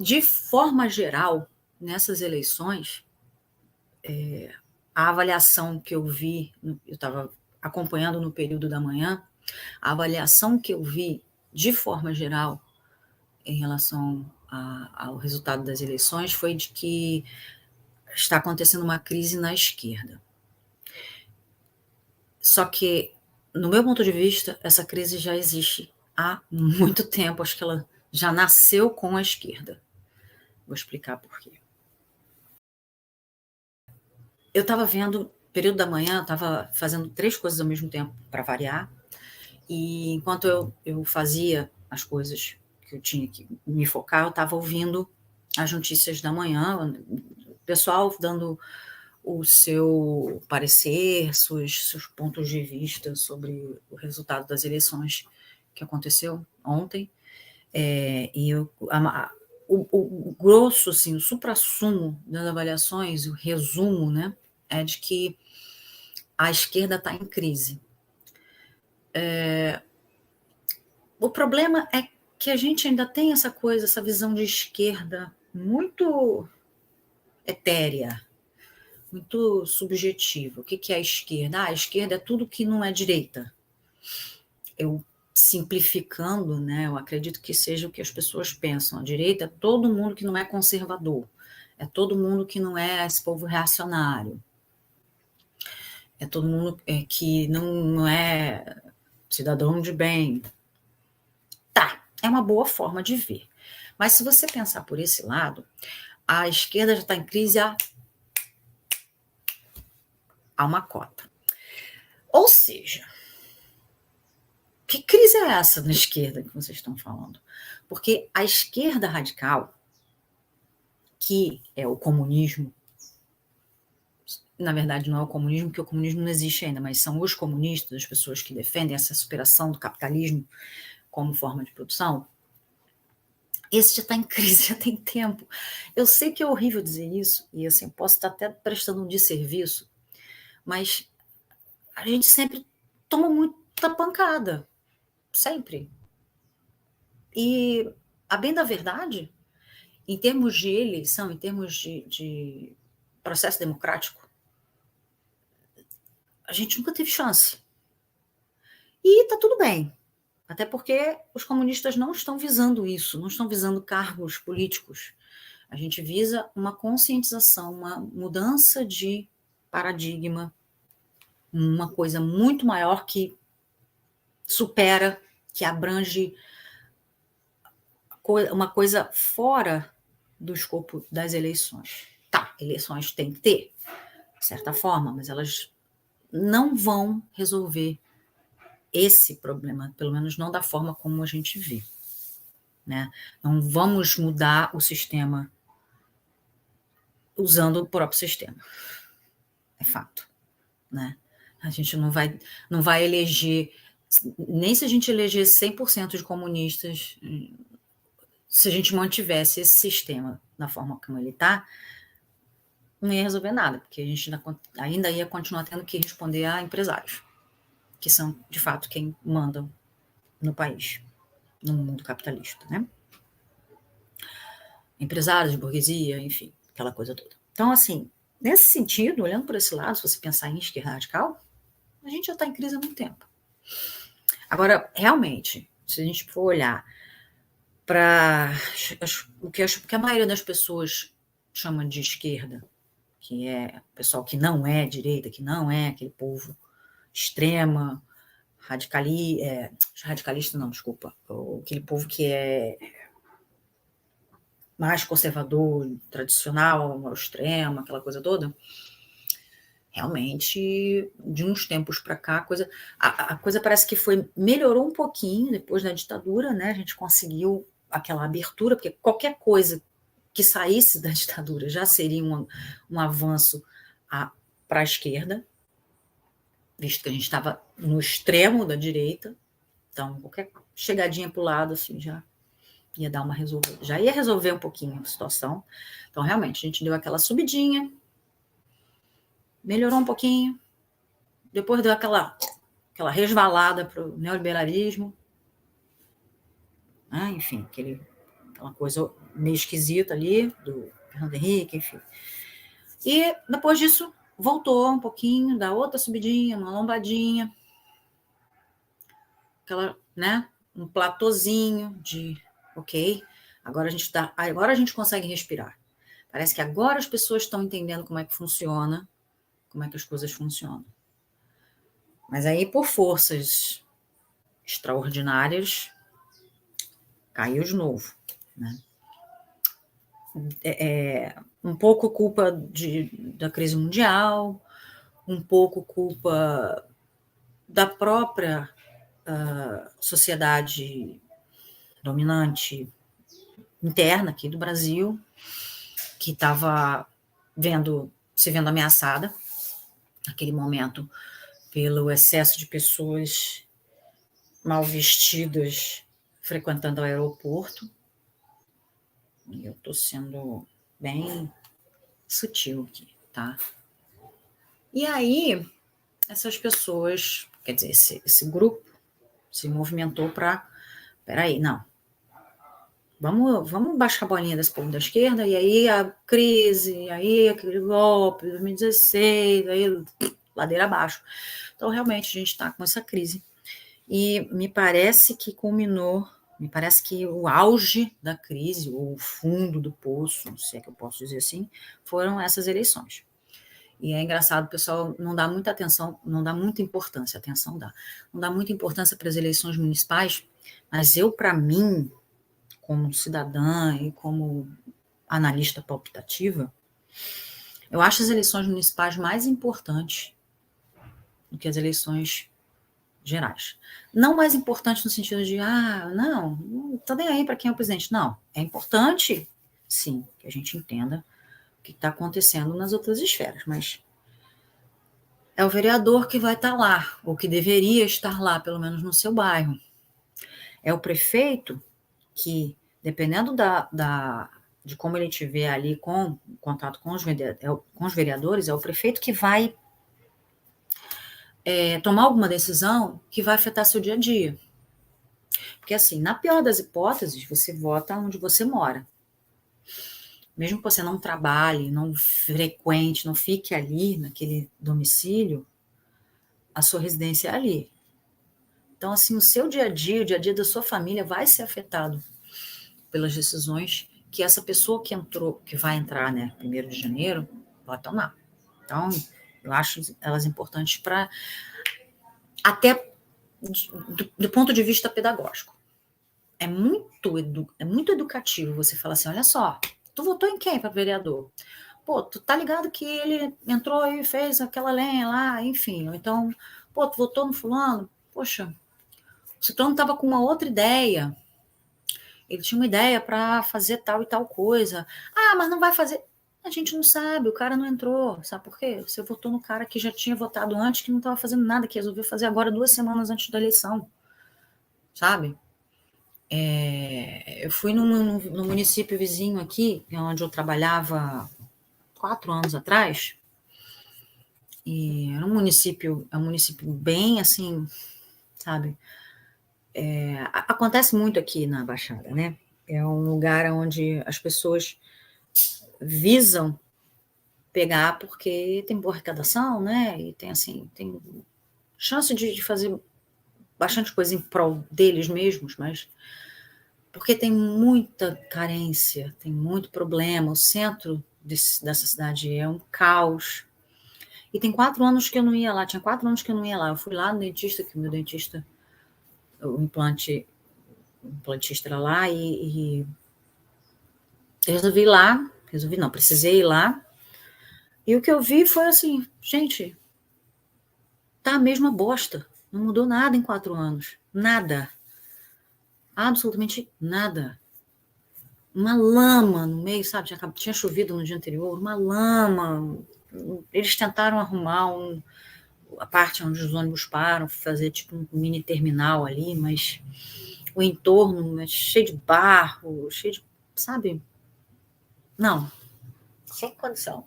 De forma geral, nessas eleições, a avaliação que eu vi, eu estava acompanhando no período da manhã, a avaliação que eu vi, de forma geral, em relação ao resultado das eleições, foi de que está acontecendo uma crise na esquerda. Só que, no meu ponto de vista, essa crise já existe há muito tempo, acho que ela já nasceu com a esquerda. Vou explicar por quê. Eu estava vendo, período da manhã, estava fazendo 3 coisas ao mesmo tempo, para variar, e enquanto eu fazia as coisas que eu tinha que me focar, eu estava ouvindo as notícias da manhã, o pessoal dando o seu parecer, seus pontos de vista sobre o resultado das eleições que aconteceu ontem, e o grosso, assim, o suprassumo das avaliações, o resumo, né, é de que a esquerda está em crise. O problema é que a gente ainda tem essa coisa, essa visão de esquerda muito etérea, muito subjetiva. O que é a esquerda? A esquerda é tudo que não é direita. Eu simplificando, né, eu acredito que seja o que as pessoas pensam. A direita é todo mundo que não é conservador, é todo mundo que não é esse povo reacionário, é todo mundo que não é cidadão de bem. Tá, é uma boa forma de ver. Mas se você pensar por esse lado, a esquerda já está em crise há uma cota. Ou seja, que crise é essa na esquerda que vocês estão falando? Porque a esquerda radical, que é o comunismo, na verdade não é o comunismo, porque o comunismo não existe ainda, mas são os comunistas, as pessoas que defendem essa superação do capitalismo como forma de produção, esse já está em crise, já tem tempo. Eu sei que é horrível dizer isso, e assim, posso estar até prestando um desserviço, mas a gente sempre toma muita pancada, sempre. E, a bem da verdade, em termos de eleição, em termos de processo democrático, a gente nunca teve chance. E está tudo bem, até porque os comunistas não estão visando isso, não estão visando cargos políticos. A gente visa uma conscientização, uma mudança de paradigma, uma coisa muito maior que supera, que abrange uma coisa fora do escopo das eleições. Tá, eleições tem que ter, de certa forma, mas elas não vão resolver esse problema, pelo menos não da forma como a gente vê, né? Não vamos mudar o sistema usando o próprio sistema. É fato, né? A gente não vai eleger, nem se a gente eleger 100% de comunistas, se a gente mantivesse esse sistema da forma como ele está, não ia resolver nada, porque a gente ainda ia continuar tendo que responder a empresários, que são, de fato, quem mandam no país, no mundo capitalista, né? Empresários, burguesia, enfim, aquela coisa toda. Então, assim, nesse sentido, olhando por esse lado, se você pensar em esquerda radical, a gente já está em crise há muito tempo. Agora, realmente, se a gente for olhar para o que a maioria das pessoas chama de esquerda, que é o pessoal que não é direita, que não é aquele povo extrema, radicalista não, desculpa, aquele povo que é mais conservador, tradicional, ao extremo, aquela coisa toda, realmente, de uns tempos para cá, a coisa parece que melhorou um pouquinho depois da ditadura, né? A gente conseguiu aquela abertura, porque qualquer coisa que saísse da ditadura já seria um avanço para a esquerda, visto que a gente estava no extremo da direita, então qualquer chegadinha para o lado assim já ia dar uma resolvida, já ia resolver um pouquinho a situação. Então realmente a gente deu aquela subidinha, melhorou um pouquinho, depois deu aquela resvalada para o neoliberalismo, né? Enfim, aquela aquela coisa meio esquisita ali, do Fernando Henrique, enfim. E depois disso, voltou um pouquinho, dá outra subidinha, uma lombadinha, aquela, né, um platôzinho de, ok, agora a gente consegue respirar. Parece que agora as pessoas estão entendendo como é que funciona, como é que as coisas funcionam. Mas aí, por forças extraordinárias, caiu de novo, né? Um pouco culpa da crise mundial, um pouco culpa da própria sociedade dominante interna aqui do Brasil, que estava se vendo ameaçada naquele momento pelo excesso de pessoas mal vestidas frequentando o aeroporto. E eu estou sendo bem sutil aqui, tá? E aí, essas pessoas, quer dizer, esse grupo se movimentou para, peraí, não, vamos baixar a bolinha desse povo da esquerda, e aí a crise, aí aquele golpe, 2016, aí ladeira abaixo. Então, realmente, a gente está com essa crise. E me parece que o auge da crise, ou o fundo do poço, se é que eu posso dizer assim, foram essas eleições. E é engraçado, o pessoal não dá muita atenção, não dá muita importância, atenção dá, não dá muita importância para as eleições municipais, mas para mim, como cidadã e como analista palpitativa, eu acho as eleições municipais mais importantes do que as eleições gerais. Não mais importante no sentido de, não tô nem aí para quem é o presidente. Não, é importante, sim, que a gente entenda o que está acontecendo nas outras esferas, mas é o vereador que vai estar lá, ou que deveria estar lá, pelo menos no seu bairro. É o prefeito que, dependendo de como ele estiver ali com contato com os vereadores, é o prefeito que vai tomar alguma decisão que vai afetar seu dia a dia. Porque, assim, na pior das hipóteses, você vota onde você mora. Mesmo que você não trabalhe, não frequente, não fique ali naquele domicílio, a sua residência é ali. Então, assim, o seu dia a dia, o dia a dia da sua família vai ser afetado pelas decisões que essa pessoa que vai entrar, né, 1º de janeiro, vai tomar. Então, eu acho elas importantes para até do ponto de vista pedagógico. É muito educativo você falar assim, olha só, tu votou em quem para vereador? Pô, tu tá ligado que ele entrou e fez aquela lenha lá, enfim. Ou então, pô, tu votou no fulano? Poxa, o ciclano estava com uma outra ideia. Ele tinha uma ideia para fazer tal e tal coisa. Ah, mas não vai fazer. A gente não sabe, o cara não entrou. Sabe por quê? Você votou no cara que já tinha votado antes, que não estava fazendo nada, que resolveu fazer agora 2 semanas antes da eleição. Sabe? Eu fui no município vizinho aqui, onde eu trabalhava 4 anos atrás, e era um município bem assim, sabe? Acontece muito aqui na Baixada, né? É um lugar onde as pessoas visam pegar porque tem boa arrecadação, né? E tem assim, tem chance de fazer bastante coisa em prol deles mesmos, mas porque tem muita carência, tem muito problema. O centro dessa cidade é um caos. E tem 4 anos que eu não ia lá, tinha 4 anos que eu não ia lá. Eu fui lá no dentista, que o meu dentista, o implantista era lá, e eu precisei ir lá. E o que eu vi foi assim, gente, tá a mesma bosta. Não mudou nada em 4 anos. Nada. Absolutamente nada. Uma lama no meio, sabe? Tinha chovido no dia anterior, uma lama. Eles tentaram arrumar a parte onde os ônibus param, fazer tipo um mini terminal ali, mas o entorno é cheio de barro, cheio de, sabe? Não, sem condição.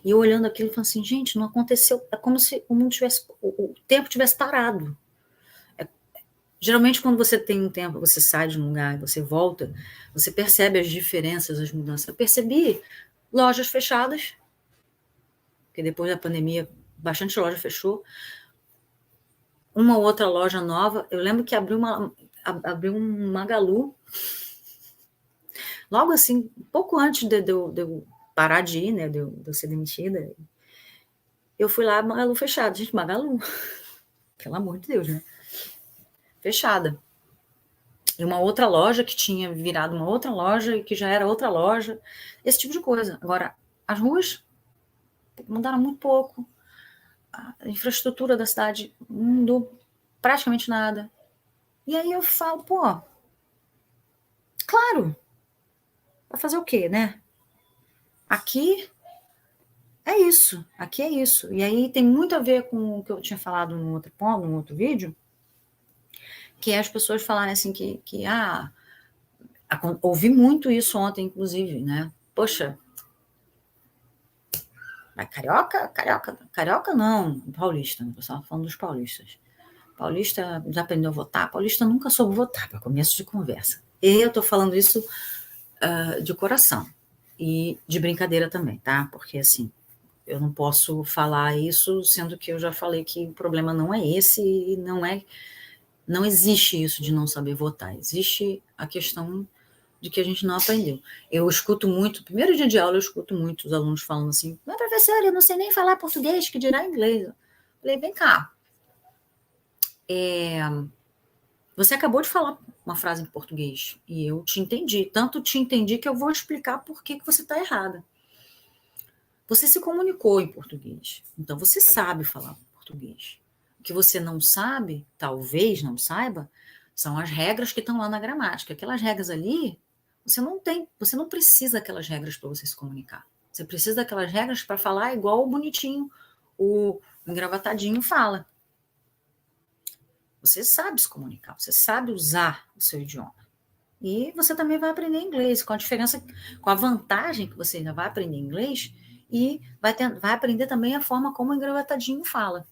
E eu olhando aquilo, falando assim, gente, não aconteceu, é como se o mundo tivesse, o tempo tivesse parado. Geralmente, quando você tem um tempo, você sai de um lugar, você volta, você percebe as diferenças, as mudanças. Eu percebi lojas fechadas, porque depois da pandemia, bastante loja fechou. Uma ou outra loja nova. Eu lembro que abriu um Magalu, logo assim, pouco antes de eu parar de ir, né, de eu ser demitida. Eu fui lá, Magalu fechado. Gente, Magalu, pelo amor de Deus, né? Fechada. E uma outra loja que tinha virado uma outra loja e que já era outra loja, esse tipo de coisa. Agora, as ruas mudaram muito pouco, a infraestrutura da cidade não mudou praticamente nada. E aí eu falo, pô, claro, vai fazer o quê, né? Aqui é isso, aqui é isso. E aí tem muito a ver com o que eu tinha falado no outro ponto, no outro vídeo, que é as pessoas falarem assim ouvi muito isso ontem, inclusive, né? Poxa, mas carioca não, paulista, né? O pessoal falando dos paulistas. Paulista já aprendeu a votar? Paulista nunca soube votar, para começo de conversa. E eu tô falando isso de coração e de brincadeira também, tá? Porque assim, eu não posso falar isso, sendo que eu já falei que o problema não é esse e não existe isso de não saber votar. Existe a questão de que a gente não aprendeu. Eu escuto muito, primeiro dia de aula, eu escuto muito os alunos falando assim, mas professora, eu não sei nem falar português, que dirá inglês. Eu falei, vem cá, você acabou de falar uma frase em português e eu te entendi, tanto te entendi que eu vou explicar por que você está errada. Você se comunicou em português, então você sabe falar português. O que você não sabe, talvez não saiba, são as regras que estão lá na gramática. Aquelas regras ali, você não precisa daquelas regras para você se comunicar. Você precisa daquelas regras para falar igual o bonitinho, o engravatadinho fala. Você sabe se comunicar, você sabe usar o seu idioma. E você também vai aprender inglês, com a diferença, com a vantagem que você ainda vai aprender inglês e vai aprender também a forma como o engravatadinho fala.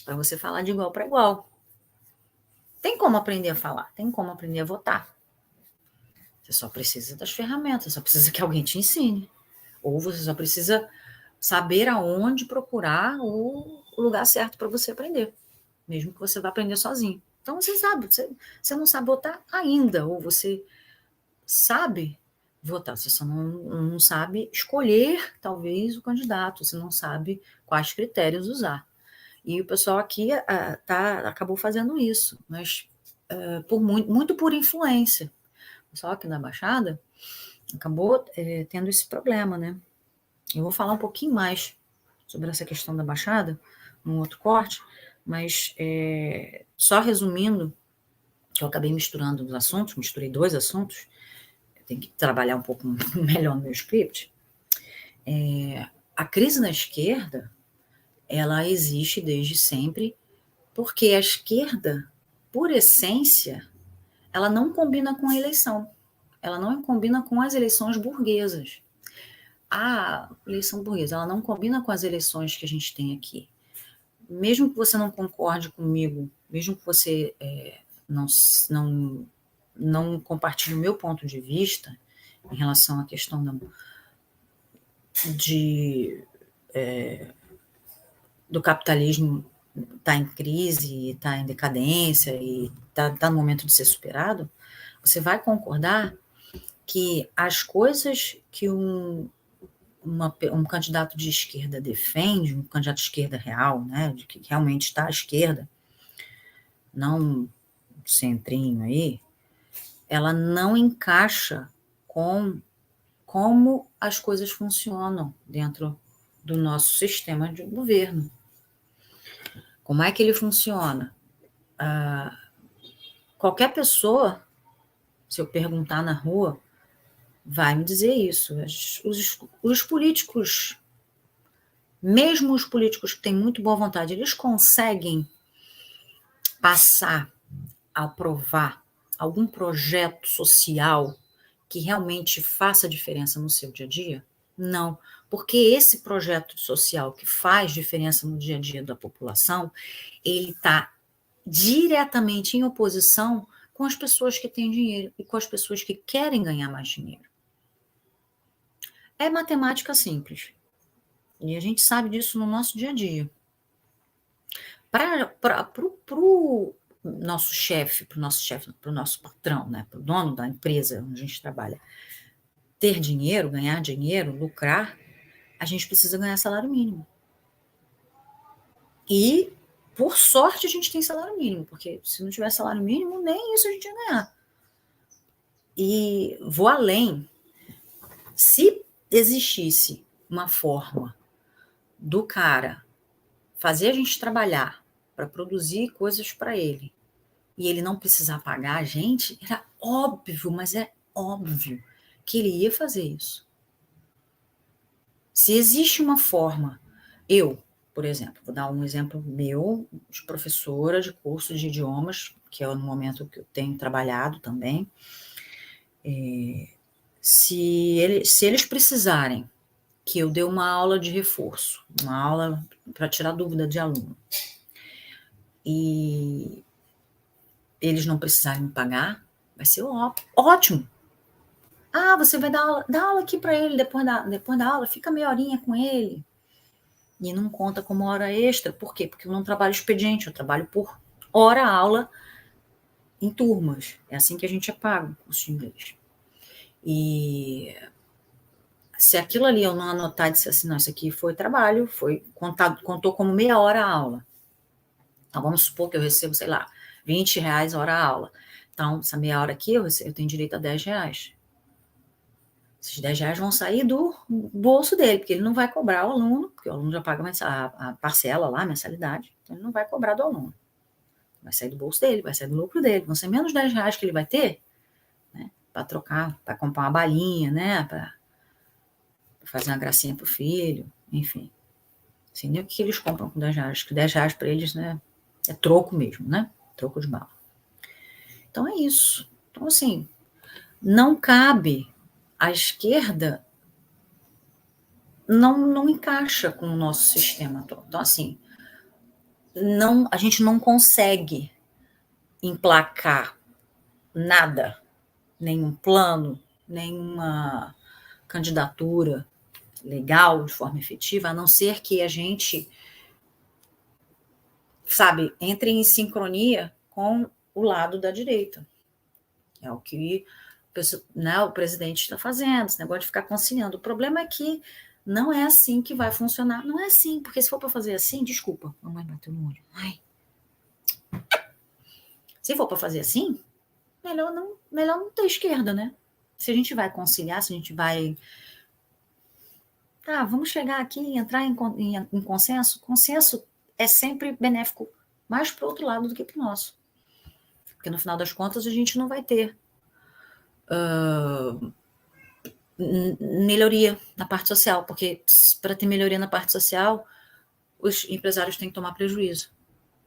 Para você falar de igual para igual. Tem como aprender a falar, tem como aprender a votar. Você só precisa das ferramentas, só precisa que alguém te ensine. Ou você só precisa saber aonde procurar o lugar certo para você aprender, mesmo que você vá aprender sozinho. Então você sabe, você não sabe votar ainda, ou você sabe votar, você só não sabe escolher, talvez, o candidato, você não sabe quais critérios usar. E o pessoal aqui acabou fazendo isso, mas muito por influência. O pessoal aqui na Baixada acabou tendo esse problema, né? Eu vou falar um pouquinho mais sobre essa questão da Baixada, num outro corte, mas só resumindo, que eu acabei misturando os assuntos, misturei dois assuntos, eu tenho que trabalhar um pouco melhor no meu script. A crise na esquerda, ela existe desde sempre, porque a esquerda, por essência, ela não combina com a eleição, ela não combina com as eleições burguesas. A eleição burguesa, ela não combina com as eleições que a gente tem aqui. Mesmo que você não concorde comigo, mesmo que você não, não, não compartilhe o meu ponto de vista em relação à questão do capitalismo está em crise, está em decadência e está no momento de ser superado, você vai concordar que as coisas que um candidato de esquerda defende, um candidato de esquerda real, né, de que realmente está à esquerda, não centrinho aí, ela não encaixa com como as coisas funcionam dentro do nosso sistema de governo. Como é que ele funciona? Qualquer pessoa, se eu perguntar na rua, vai me dizer isso. Os políticos, mesmo os políticos que têm muito boa vontade, eles conseguem passar a aprovar algum projeto social que realmente faça diferença no seu dia a dia? Não, porque esse projeto social que faz diferença no dia a dia da população, ele está diretamente em oposição com as pessoas que têm dinheiro e com as pessoas que querem ganhar mais dinheiro. É matemática simples. E a gente sabe disso no nosso dia a dia. Para o nosso chefe, para o nosso patrão, né, para o dono da empresa onde a gente trabalha, ter dinheiro, ganhar dinheiro, lucrar, a gente precisa ganhar salário mínimo. E, por sorte, a gente tem salário mínimo, porque se não tiver salário mínimo, nem isso a gente ia ganhar. E vou além. Se existisse uma forma do cara fazer a gente trabalhar para produzir coisas para ele e ele não precisar pagar a gente, era óbvio, mas é óbvio que ele ia fazer isso. Se existe uma forma, por exemplo, vou dar um exemplo meu, de professora de curso de idiomas, que é no momento que eu tenho trabalhado também, se eles precisarem que eu dê uma aula de reforço, uma aula para tirar dúvida de aluno, e eles não precisarem me pagar, vai ser ótimo. Ah, você vai dar aula aqui para ele depois da aula, fica meia horinha com ele. E não conta como hora extra. Por quê? Porque eu não trabalho expediente, eu trabalho por hora aula em turmas. É assim que a gente é pago, o curso de inglês. E se aquilo ali eu não anotar e disser assim, não, isso aqui foi trabalho, contou como meia hora a aula. Então, vamos supor que eu recebo, sei lá, R$20 hora a aula. Então, essa meia hora aqui, eu tenho direito a R$10. Esses R$10 vão sair do bolso dele, porque ele não vai cobrar o aluno, porque o aluno já paga a parcela lá, a mensalidade, então ele não vai cobrar do aluno. Vai sair do bolso dele, vai sair do lucro dele. Vão ser menos R$10 que ele vai ter, né, para trocar, para comprar uma balinha, né, para fazer uma gracinha pro filho, enfim. Assim, nem o que eles compram com R$10, que R$10 para eles, né, é troco mesmo, né, troco de bala. Então é isso. Então, assim, não cabe, a esquerda não encaixa com o nosso sistema todo. Então, assim, a gente não consegue emplacar nada, nenhum plano, nenhuma candidatura legal de forma efetiva, a não ser que a gente, sabe, entre em sincronia com o lado da direita. É o que né, o presidente está fazendo, esse negócio de ficar conciliando. O problema é que não é assim que vai funcionar. Não é assim, porque se for para fazer assim, desculpa, mamãe bateu no olho. Ai. Se for para fazer assim, melhor não ter esquerda, né? Se a gente vai conciliar, se a gente vai... Tá, vamos chegar aqui e entrar em consenso. Consenso é sempre benéfico mais para o outro lado do que para o nosso. Porque no final das contas a gente não vai ter melhoria na parte social, porque para ter melhoria na parte social, os empresários têm que tomar prejuízo.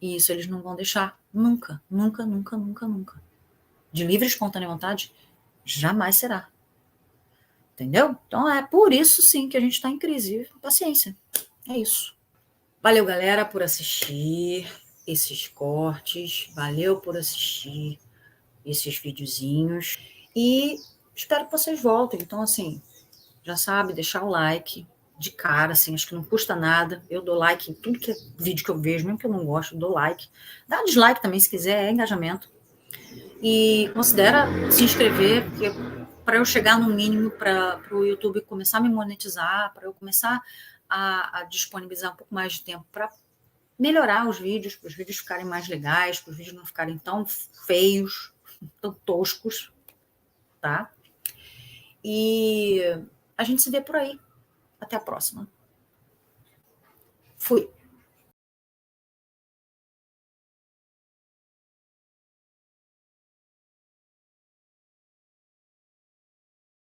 E isso eles não vão deixar nunca, nunca, nunca, nunca, nunca. De livre e espontânea vontade, jamais será. Entendeu? Então é por isso sim que a gente está em crise. Paciência. É isso. Valeu, galera, por assistir esses cortes. Valeu por assistir esses videozinhos. E espero que vocês voltem. Então, assim, já sabe, deixar o like de cara, assim, acho que não custa nada. Eu dou like em tudo que é vídeo que eu vejo, mesmo que eu não gosto, eu dou like. Dá dislike também, se quiser, é engajamento. E considera se inscrever, porque para eu chegar no mínimo para o YouTube começar a me monetizar, para eu começar a disponibilizar um pouco mais de tempo para melhorar os vídeos, para os vídeos ficarem mais legais, para os vídeos não ficarem tão feios, tão toscos, tá? E a gente se vê por aí. Até a próxima. Fui.